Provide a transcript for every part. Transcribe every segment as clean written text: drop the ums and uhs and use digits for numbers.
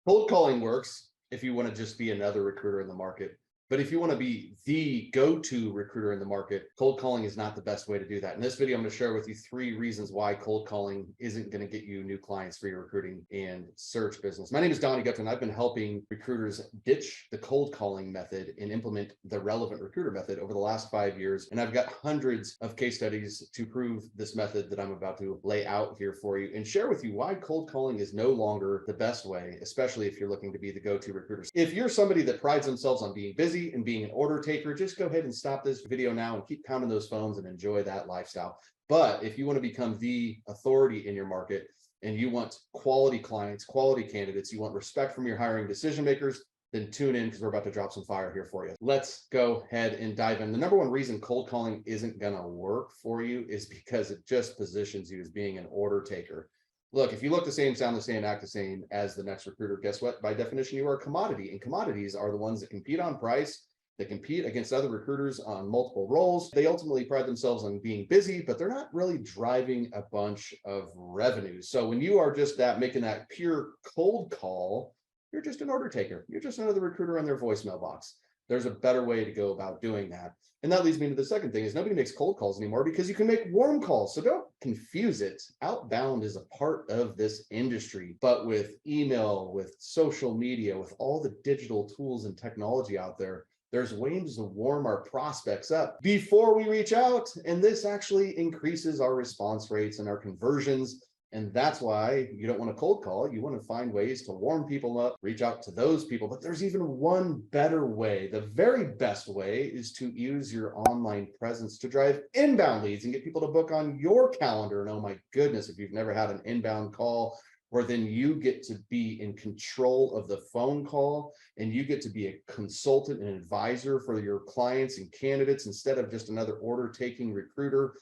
Cold calling works if you want to just be another recruiter in the market. But if you want to be the go-to recruiter in the market, cold calling is not the best way to do that. In this video, I'm going to share with you 3 reasons why cold calling isn't going to get you new clients for your recruiting and search business. My name is Donnie Gupton. I've been helping recruiters ditch the cold calling method and implement the relevant recruiter method over the last 5 years. And I've got hundreds of case studies to prove this method that I'm about to lay out here for you and share with you why cold calling is no longer the best way, especially if you're looking to be the go-to recruiter. If you're somebody that prides themselves on being busy and being an order taker, just go ahead and stop this video now and keep pounding those phones and enjoy that lifestyle. But if you want to become the authority in your market and you want quality clients, quality candidates, you want respect from your hiring decision makers, then tune in because we're about to drop some fire here for you. Let's go ahead and dive in. The number one reason cold calling isn't going to work for you is because it just positions you as being an order taker. Look, if you look the same, sound the same, act the same as the next recruiter, guess what? By definition, you are a commodity, and commodities are the ones that compete on price. They compete against other recruiters on multiple roles. They ultimately pride themselves on being busy, but they're not really driving a bunch of revenue. So when you are just making that pure cold call, you're just an order taker. You're just another recruiter on their voicemail box. There's a better way to go about doing that. And that leads me to the second thing is nobody makes cold calls anymore because you can make warm calls. So don't confuse it. Outbound is a part of this industry, but with email, with social media, with all the digital tools and technology out there, there's ways to warm our prospects up before we reach out. And this actually increases our response rates and our conversions. And that's why you don't want to cold call. You want to find ways to warm people up, reach out to those people. But there's even one better way. The very best way is to use your online presence to drive inbound leads and get people to book on your calendar. And oh my goodness, if you've never had an inbound call, where then you get to be in control of the phone call and you get to be a consultant and advisor for your clients and candidates instead of just another order taking recruiter.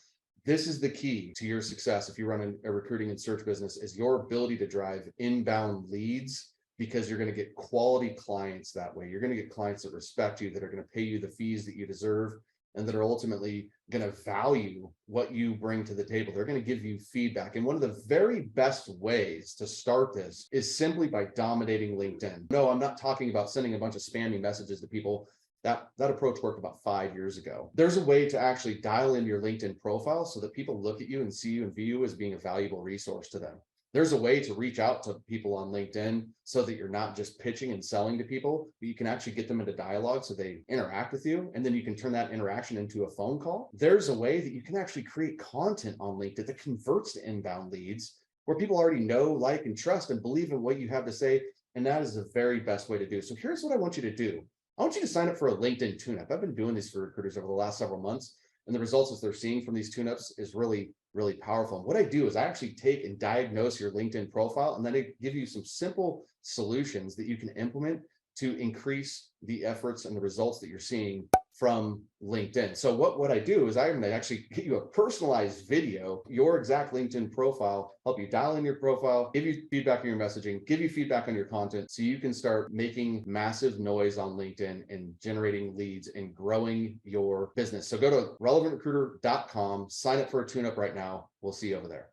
This is the key to your success if you run a recruiting and search business is your ability to drive inbound leads because you're going to get quality clients that way. You're going to get clients that respect you, that are going to pay you the fees that you deserve, and that are ultimately going to value what you bring to the table. They're going to give you feedback. And one of the very best ways to start this is simply by dominating LinkedIn. No, I'm not talking about sending a bunch of spammy messages to people. That approach worked about 5 years ago. There's a way to actually dial in your LinkedIn profile so that people look at you and see you and view you as being a valuable resource to them. There's a way to reach out to people on LinkedIn so that you're not just pitching and selling to people, but you can actually get them into dialogue so they interact with you. And then you can turn that interaction into a phone call. There's a way that you can actually create content on LinkedIn that converts to inbound leads where people already know, like, and trust and believe in what you have to say. And that is the very best way to do. So here's what I want you to do. I want you to sign up for a LinkedIn tune-up. I've been doing this for recruiters over the last several months, and the results that they're seeing from these tune-ups is really, really powerful. And what I do is I actually take and diagnose your LinkedIn profile, and then I give you some simple solutions that you can implement to increase the efforts and the results that you're seeing from LinkedIn. So what I do is I'm going to actually get you a personalized video, your exact LinkedIn profile, help you dial in your profile, give you feedback on your messaging, give you feedback on your content so you can start making massive noise on LinkedIn and generating leads and growing your business. So go to relevantrecruiter.com, sign up for a tune-up right now. We'll see you over there.